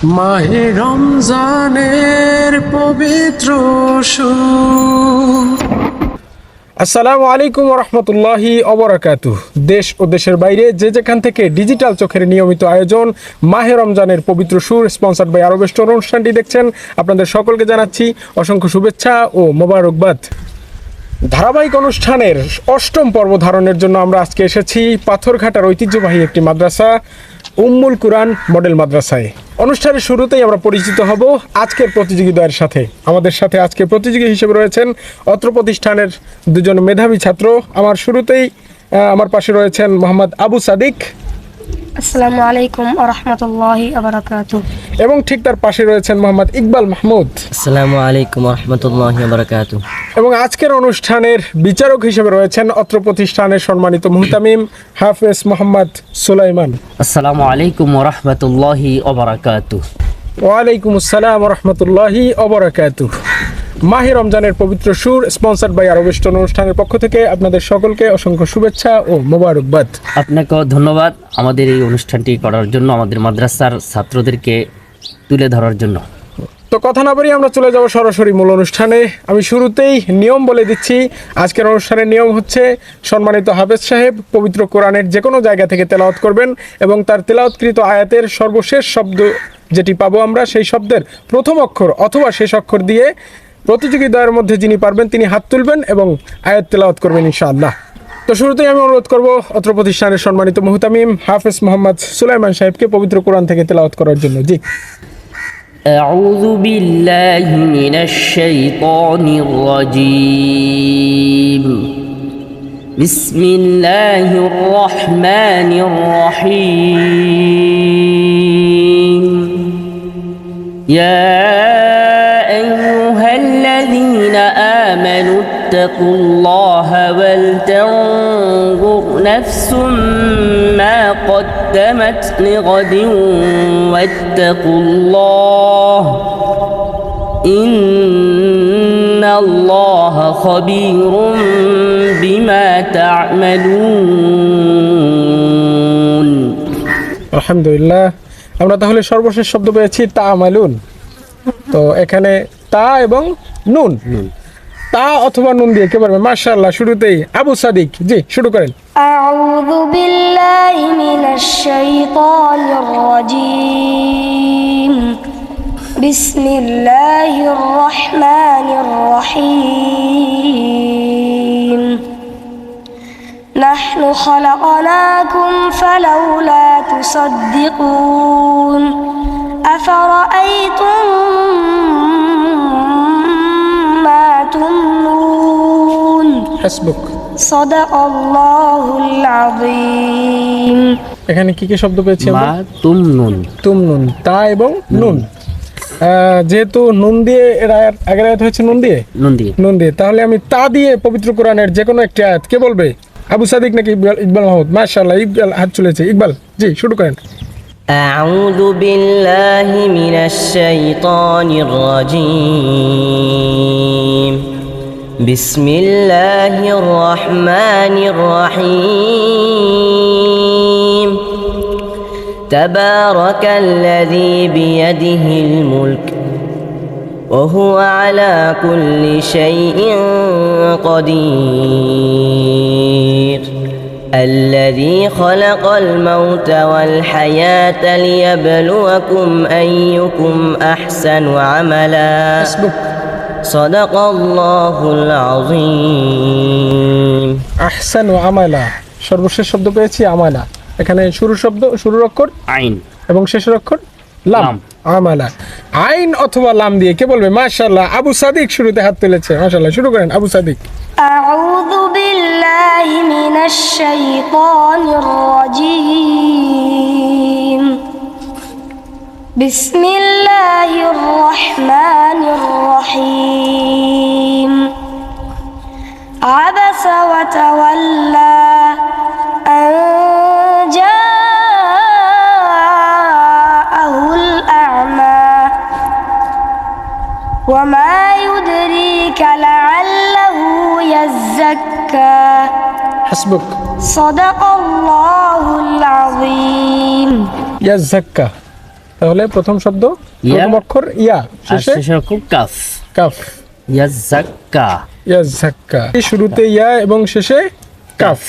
মাহে রমজানের পবিত্র আসসালামু আলাইকুম রহমতুল্লাহি অবরাকাতু। দেশ ও দেশের বাইরে যে যেখান থেকে ডিজিটাল চোখের নিয়মিত আয়োজন মাহে রমজানের পবিত্র সুর স্পন্সার্ড বাই আরব স্টোর অনুষ্ঠানটি দেখছেন, আপনাদের সকলকে জানাচ্ছি অসংখ্য শুভেচ্ছা ও মোবারকবাদ। ধারাবাহিক অনুষ্ঠানের অষ্টম পর্ব ধারণের জন্য আমরা আজকে এসেছি পাথরঘাটার ঐতিহ্যবাহী একটি মাদ্রাসা উম্মুল কুরআন মডেল মাদ্রাসায়। অনুষ্ঠানের শুরুতেই আমরা পরিচিত হব আজকের প্রতিযোগীদের সাথে। আমাদের সাথে আজকে প্রতিযোগী হিসেবে রয়েছেন অত্র প্রতিষ্ঠানের দুজন মেধাবী ছাত্র। আমার পাশে রয়েছেন মোহাম্মদ আবু সাদিক। আসসালামু আলাইকুম ওয়া রাহমাতুল্লাহি ওয়া বারাকাতুহু। এবং ঠিক তার পাশে রয়েছেন মোহাম্মদ ইকবাল মাহমুদ। আসসালামু আলাইকুম ওয়া রাহমাতুল্লাহি ওয়া বারাকাতুহু। এবং আজকের অনুষ্ঠানের বিচারক হিসেবে রয়েছেন অত্র প্রতিষ্ঠানের সম্মানিত মুহতামিম হাফেজ মোহাম্মদ সুলাইমান। আসসালামু আলাইকুম ওয়া রাহমাতুল্লাহি ওয়া বারাকাতুহু। ওয়ালাইকুম আসসালাম ওয়া রাহমাতুল্লাহি ওয়া বারাকাতুহু। মাহে রমজানের পবিত্র সুর স্পন্সার্ড বাই আরব স্টোর অনুষ্ঠানের পক্ষ থেকে আপনাদের সকলকে অসংখ্য শুভেচ্ছা ও মোবারকবাদ। আপনাকেও ধন্যবাদ আমাদের এই অনুষ্ঠানটি করার জন্য, আমাদের মাদ্রাসার ছাত্রদেরকে তুলে ধরার জন্য। তো কথা না বাড়িয়ে আমরা চলে যাব সরাসরি মূল অনুষ্ঠানে। আমি শুরুতেই নিয়ম বলে দিচ্ছি। আজকের অনুষ্ঠানের নিয়ম হচ্ছে, সম্মানিত হাফেজ সাহেব পবিত্র কোরআনের যে কোনো জায়গা থেকে তেলাওয়াত করবেন এবং তার তেলাওয়াতকৃত আয়াতের সর্বশেষ শব্দ যেটি পাবো আমরা, সেই শব্দের প্রথম অক্ষর অথবা শেষ অক্ষর দিয়ে প্রতিযোগিতার মধ্যে যিনি পারবেন তিনি হাত তুলবেন এবং আয়াত তেলাওয়াত করবেন ইনশাআল্লাহ। তো শুরুতেই আমি অনুরোধ করব অত্র প্রতিষ্ঠানের সম্মানিত মুহতামিম হাফেজ মোহাম্মদ সুলাইমান সাহেবকে পবিত্র কোরআন থেকে তেলাওয়াত করার জন্য। জি। أعوذ بالله من الشيطان الرجيم. بسم الله الرحمن الرحيم. يا أيها الذين آمنوا اتقوا الله ولتنظر نفس ما قدمت لغد واتقوا الله إن الله خبير بما تعملون. আলহামদুলিল্লাহ। আমরা তাহলে সর্বশেষ শব্দ পেয়েছি তা'মালুন। তো এখানে তা এবং নুন, তা অথবা নুন দিয়ে কে পারবে? মাশাআল্লাহ। শুরুতেই আবু সাদিক, জি শুরু করেন। আউযু বিল্লাহি মিনাশ শাইতানির রাজীম। বিসমিল্লাহির রহমানির রহিম। নাহনু খালাকনাকুম ফালাউলা তুসাদ্দিকুন আফারাআইতুম মা তুমনুন। হাসবুক। সাদাকাল্লাহুল আযীম। এখানে কি কি শব্দ পেয়েছি আমরা? মা তুমনুন, তুমনুন, তা এবং নুন। যেহেতু নুন দিয়ে এর আগের আয়াত হয়েছে নুন দিয়ে, তাহলে আমি তা দিয়ে পবিত্র কোরআনের যে কোনো একটি আয়াত কে বলবে? আবু সাদিক নাকি ইকবাল মাহমুদ? মাশাআল্লাহ, ইকবাল হাত চলেছে। ইকবাল, জি শুরু করেন। أعوذ بالله من الشيطان الرجيم. بسم الله الرحمن الرحيم. تبارك الذي بيده الملك وهو على كل شيء قدير. الذي خلق الموت والحياة ليبلوكم أيكم أحسن عملا. صدق الله العظيم. আহসানু আমালা, সর্বশেষ শব্দ পেয়েছি আমালা। এখানে শুরুর অক্ষর আইন এবং শেষের অক্ষর লাম। আমালা, আইন অথবা লাম দিয়ে কে বলবে? মাশাআল্লাহ, আবু সাদিক শুরুতে হাত তুলেছে। মাশাআল্লাহ, শুরু করেন আবু সাদিক। আউযু বিল্লাহি মিনাশ শাইতানির রাজীম। বিসমিল্লাহির রহমানির রহিম। আবাসা ওয়া তাওয়াল্লা আন জাআহুল আ'মা ওয়া মা ইউদরিকা লাআল্লাহু ইয়াযাক্কা। হাসবুক। সাদাকাল্লাহুল আযীম। ইয়াযাক্কা, তাহলে প্রথম শব্দ, ইয়া। প্রথম অক্ষর ইয়া, আর শেষে শেষে অক্ষর কাফ। কাফ। ইয়াজাক্কা। ইয়াজাক্কা, শুরুতে ইয়া এবং শেষে কাফ।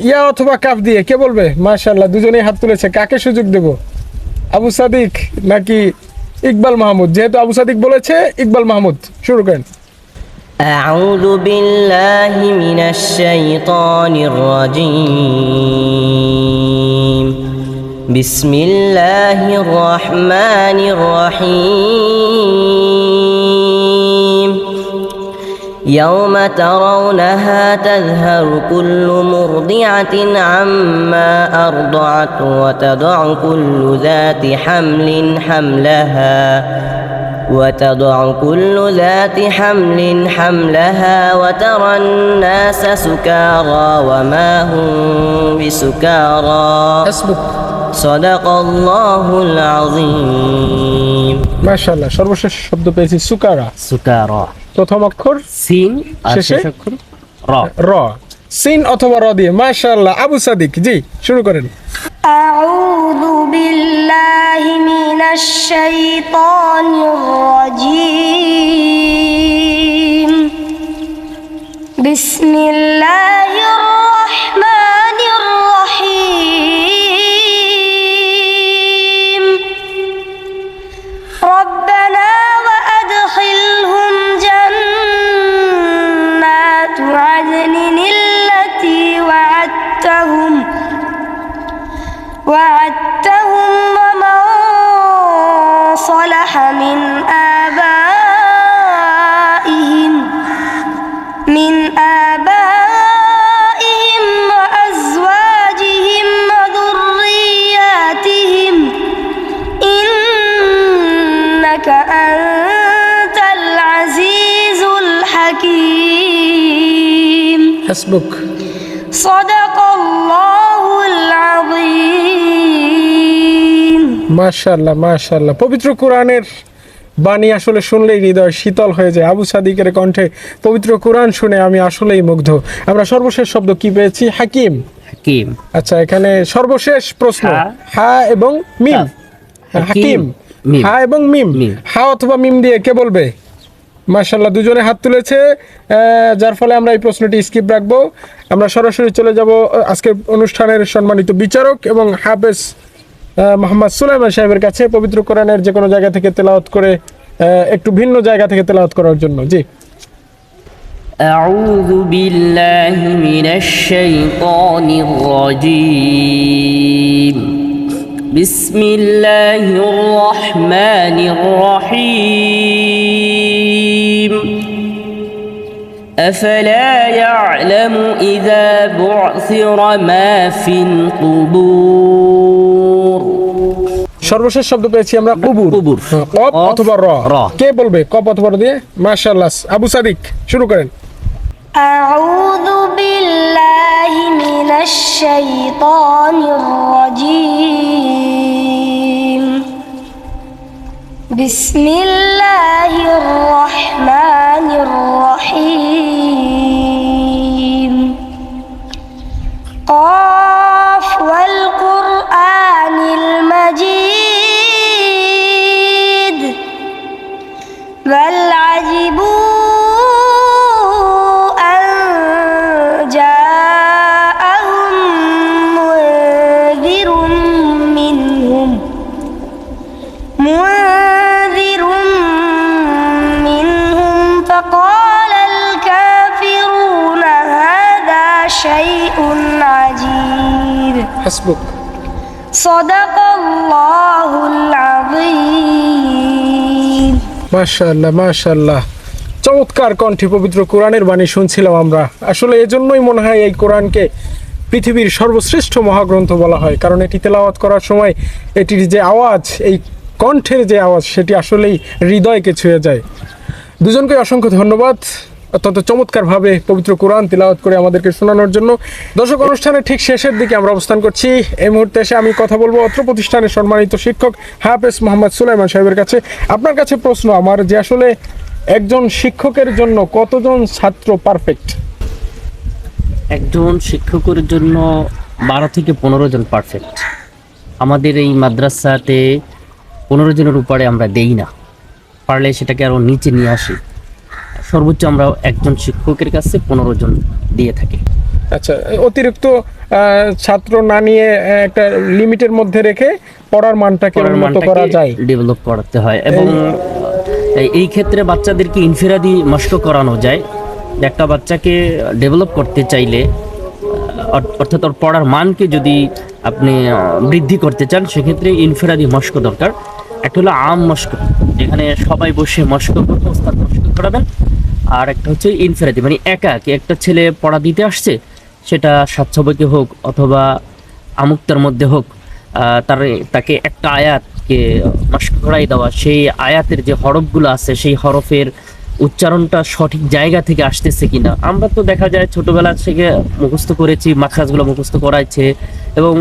ইয়া অথবা কাফ দিয়ে কে বলবে? মাশাআল্লাহ, দুজনেই হাত তুলেছে। কাকে সুযোগ দেব, আবু সাদিক নাকি ইকবাল মাহমুদ? যেহেতু আবু সাদিক বলেছে, ইকবাল মাহমুদ শুরু করেন। أعوذ بالله من الشيطان الرجيم بسم الله الرحمن الرحيم يوم ترونها تذهل كل مرضعة عما أرضعت وتضع كل ذات حمل حملها وترى الناس سكارى وما هم بسكارى صدق الله العظيم মাশাআল্লাহ, সর্বশেষ শব্দ পেয়েছি সুকারা। সুকারা। প্রথম অক্ষর সিন আর শেষে? শেষ অক্ষর র। র, সিন অথবা র দিয়ে। মাশাআল্লাহ, আবু সাদিক জি শুরু করেন। أعوذ بالله من الشيطان الرجيم بسم الله الرحمن الرحيم ربنا وأدخلهم جنات عدن التي وعدتهم ومن صلح من آبائهم وأزواجهم وذرياتهم إنك أنت العزيز الحكيم হাসবুক। صدق الله العظيم মাশাআল্লাহ মাশাআল্লাহ, পবিত্র কোরআনের বাণী আসলে শুনলেই হৃদয় শীতল হয়ে যায়। আবু সাদিকের কণ্ঠে পবিত্র কোরআন শুনে আমি আসলেই মুগ্ধ। আমরা সর্বশেষ শব্দ কি পেয়েছি? হাকিম। হাকিম। আচ্ছা, এখানে সর্বশেষ প্রশ্ন, হা এবং মিম। হাকিম, মিম। হা এবং মিম। মিম। হা অথবা মিম দিয়ে কে বলবে? মাশাআল্লাহ, দুজনে হাত তুলেছে, যার ফলে আমরা এই প্রশ্নটি স্কিপ রাখবো। আমরা সরাসরি চলে যাব আজকের অনুষ্ঠানের সম্মানিত বিচারক এবং হাফেজ মোহাম্মদ সুলাইমান সাহেবের কাছে, পবিত্র কোরআনের যে কোনো জায়গা থেকে তেলাওয়াত করে একটু ভিন্ন জায়গা থেকে তেলাওয়াত করার জন্য। জি। أعوذ بالله من الشيطان الرجيم بسم الله الرحمن الرحيم أفلا يعلم إذا بعثر ما في القبور সর্বশেষ শব্দ পেয়েছি আমরা কুবুর। কুবুর। কপ অথবা র। র। কে বলবে কপ অথবা র দিয়ে? মাশাআল্লাহ, আবু সাদিক শুরু করেন। أعوذ بالله من الشيطان الرجيم بسم الله الرحمن الرحيم قاف والقرآن المجيد بل عجبوا أن جاءهم منذر منهم فقال الكافرون هذا شيء عجيب হাসবুক। صدق الله العظيم মাশাআল্লাহ মাশাআল্লাহ, চমৎকার কণ্ঠে পবিত্র কোরআনের বাণী শুনছিলাম আমরা। আসলে এজন্যই মনে হয় এই কোরআনকে পৃথিবীর সর্বশ্রেষ্ঠ মহাগ্রন্থ বলা হয়, কারণ এটি তেলাওয়াত করার সময় এটির যে আওয়াজ, এই কণ্ঠের যে আওয়াজ, সেটি আসলেই হৃদয়কে ছুঁয়ে যায়। দুজনকে অসংখ্য ধন্যবাদ অত্যন্ত চমৎকারভাবে পবিত্র কোরআন তিলাওয়াত করে আমাদেরকে শোনানোর জন্য। দর্শক, অনুষ্ঠানের ঠিক শেষের দিকে আমরা অবস্থান করছি। এই মুহূর্তে এসে আমি কথা বলবো অত্র প্রতিষ্ঠানের সম্মানিত শিক্ষক হাফেজ মোহাম্মদ সুলাইমান সাহেবের কাছে। আপনার কাছে প্রশ্ন আমার, যে আসলে একজন শিক্ষকের জন্য কতজন ছাত্র পারফেক্ট? একজন শিক্ষকের জন্য 12 থেকে 15 জন পারফেক্ট। আমাদের এই মাদ্রাসাতে 15 জনের উপরে আমরা দেই না, পারলে সেটাকে আরও নিচে নিয়ে আসি। সর্বোচ্চ আমরা একজন শিক্ষকের কাছে 15 জন দিয়ে থাকি। আচ্ছা, অতিরিক্ত ছাত্র না নিয়ে একটা লিমিটের মধ্যে রেখে পড়ার মানটাকে উন্নত করা যায়, ডেভেলপ করাতে হয়। এবং এই ক্ষেত্রে বাচ্চাদেরকে ইনফিরাদি মশক করানো যায়। একটা বাচ্চাকে ডেভেলপ করতে চাইলে, অর্থাৎ ওর পড়ার মানকে যদি আপনি বৃদ্ধি করতে চান, সেক্ষেত্রে ইনফিরাদি মশক দরকার। একটা হলো আম মশক, যেখানে সবাই বসে মশক করবে, ওস্তাদ মশক করাবেন। আর একটা হচ্ছে ইনফিরাদি, মানে একা একটা ছেলে পড়া দিতে আসছে, সেটা স্বাচ্ছবকে হোক অথবা আমুক্তার মধ্যে হোক, তাকে একটা আয়াতকে মশক করাই দেওয়া, সেই আয়াতের যে হরফগুলো আছে সেই হরফের উচ্চারণটা সঠিক জায়গা থেকে আসতেছে কিনা। আমরা তো দেখা যায় ছোটবেলা থেকে মুখস্থ করেছি, মাখরাজগুলো মুখস্থ করাইছে, এবং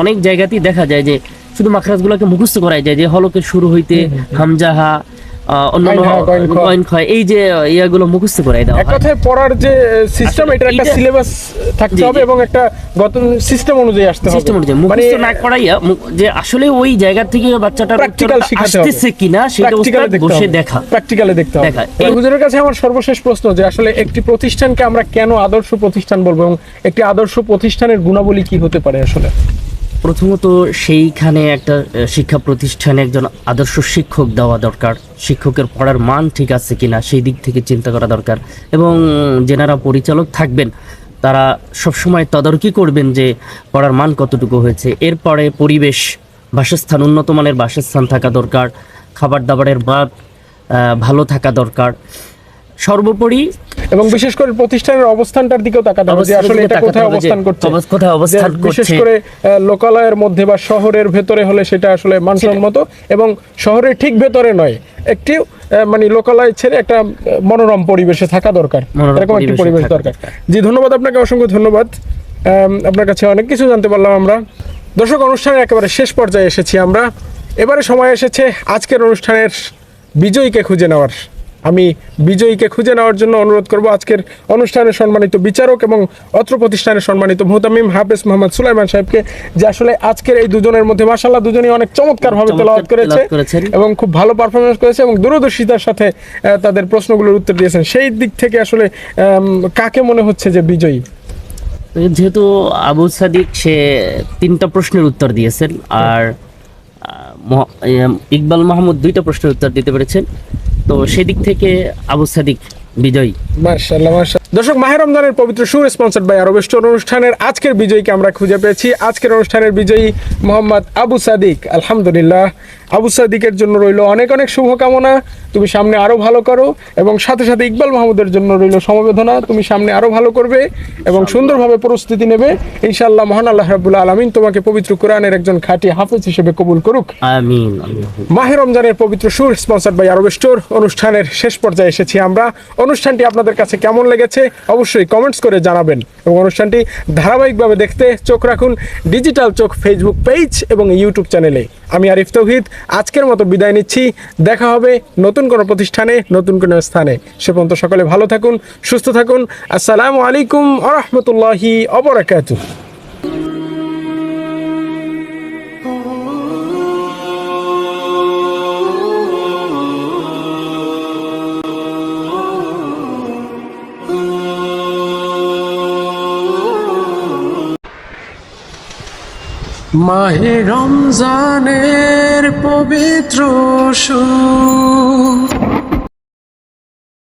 অনেক জায়গাতেই দেখা যায় যে শুধু মাখরাজগুলোকে মুখস্থ করাই যায়, যে হলকের শুরু হইতে হামজাহা, অন্যান্য কয়েন ক্ষয়, এই যে ইয়াগুলো মুখস্থ করাই দেওয়া এক কথায় পড়ার যে সিস্টেম, এটা একটা সিলেবাস থাকতে হবে এবং একটা গত সিস্টেম অনুযায়ী আসতে হবে। সিস্টেম অনুযায়ী মুখস্থ না করাইয়া যে আসলে ওই জায়গা থেকে বাচ্চাটার প্র্যাকটিক্যাল শিখাতে হবে, আসতেছে কিনা সেটা ওস্তাদ বসে দেখা, প্র্যাকটিক্যালে দেখতে হবে। এই হুজুরের কাছে আমার সর্বশেষ প্রশ্ন, যে আসলে একটি প্রতিষ্ঠানকে আমরা কেন আদর্শ প্রতিষ্ঠান বলবো, এবং একটি আদর্শ প্রতিষ্ঠানের গুণাবলী কি হতে পারে আসলে? প্রথমত সেইখানে একটা শিক্ষা প্রতিষ্ঠানে একজন আদর্শ শিক্ষক দেওয়া দরকার। শিক্ষকের পড়ার মান ঠিক আছে কিনা সেই দিক থেকে চিন্তা করা দরকার। এবং যেনারা পরিচালক থাকবেন তারা সবসময় তদারকি করবেন যে পড়ার মান কতটুকু হয়েছে। এরপরে পরিবেশ, বাসস্থান, উন্নত মানের বাসস্থান থাকা দরকার, খাবার দাবারের মান ভালো থাকা দরকার সর্বোপরি। এবং বিশেষ করে প্রতিষ্ঠানের অবস্থানটার দিকেও তাকাতে হবে, যে আসলে এটা কোথায় অবস্থান করছে, বিশেষ করে লোকালয়ের মধ্যে বা শহরের ভেতরে হলে সেটা আসলে মানসম্মত, এবং শহরের ঠিক ভেতরে নয়, একটি মানে লোকালয় ছেড়ে একটা মনোরম পরিবেশে থাকা দরকার, এরকম একটি পরিবেশ দরকার। জি, ধন্যবাদ আপনাকে, অসংখ্য ধন্যবাদ। আপনার কাছে অনেক কিছু জানতে পারলাম আমরা। দর্শক, অনুষ্ঠানের একেবারে শেষ পর্যায়ে এসেছি আমরা। এবারে সময় এসেছে আজকের অনুষ্ঠানের বিজয়ীকে খুঁজে নেওয়ার। আমি বিজয়ীকে খুঁজে নেওয়ার জন্য অনুরোধ করব আজকের অনুষ্ঠানের সম্মানিত বিচারক এবং অত্র প্রতিষ্ঠানের সম্মানিত মুহতামিম হাফেজ মোহাম্মদ সুলাইমান সাহেবকে, যে আসলে আজকের এই দুজনের মধ্যে মাশাআল্লাহ দুজনেই অনেক চমৎকারভাবে তেলাওয়াত করেছে এবং খুব ভালো পারফরমেন্স করেছে এবং দূরদর্শিতার সাথে তাদের প্রশ্নগুলোর উত্তর দিয়েছেন। সেই দিক থেকে আসলে কাকে মনে হচ্ছে যে বিজয়ী? যেহেতু আবু সাদিক সে 3টা প্রশ্নের উত্তর দিয়েছেন, আর ইকবাল মাহমুদ 2টা প্রশ্নের উত্তর দিতে পেরেছেন, তো সেদিক থেকে আবু সাদিক বিজয়ী। মাশাআল্লাহ, মাশাআল্লাহ। দর্শক, মাহে রমজানের পবিত্র সুর স্পন্সর্ড বাই আরব স্টোর অনুষ্ঠানের আজকের বিজয়ীকে আমরা খুঁজে পেয়েছি। আজকের অনুষ্ঠানের বিজয়ী মোহাম্মদ আবু সাদিক। আলহামদুলিল্লাহ, আবু সাদিকের জন্য রইল অনেক অনেক শুভকামনা, তুমি সামনে আরো ভালো করো, এবং সাথে সাথে ইকবাল মাহমুদের জন্য রইল সমবেদনা, তুমি সামনে আরো ভালো করবে এবং সুন্দরভাবে প্রস্তুতি নেবে ইনশাআল্লাহ। মহান আল্লাহ রাব্বুল আলামিন তোমাকে পবিত্র কোরআনের একজন খাঁটি হাফেজ হিসেবে কবুল করুক, আমিন। মাহে রমজানের পবিত্র সুর স্পন্সর্ড বাই আরব স্টোর অনুষ্ঠানের শেষ পর্যায়ে এসেছি আমরা। অনুষ্ঠানটি আপনাদের কাছে কেমন লেগেছে অবশ্যই কমেন্টস করে জানাবেন, এবং অনুষ্ঠানটি ধারাবাহিকভাবে দেখতে চোখ রাখুন ডিজিটাল চোখ ফেসবুক পেজ এবং ইউটিউব চ্যানেলে। আমি আরিফ তৌহিদ আজকের মতো বিদায় নিচ্ছি। দেখা হবে নতুন কোনো প্রতিষ্ঠানে, নতুন কোনো স্থানে। সে পর্যন্ত সকলে ভালো থাকুন, সুস্থ থাকুন। আসসালামু আলাইকুম ওয়া রাহমাতুল্লাহি ওয়া বারাকাতুহু। মাহে রমজানের পবিত্র সুর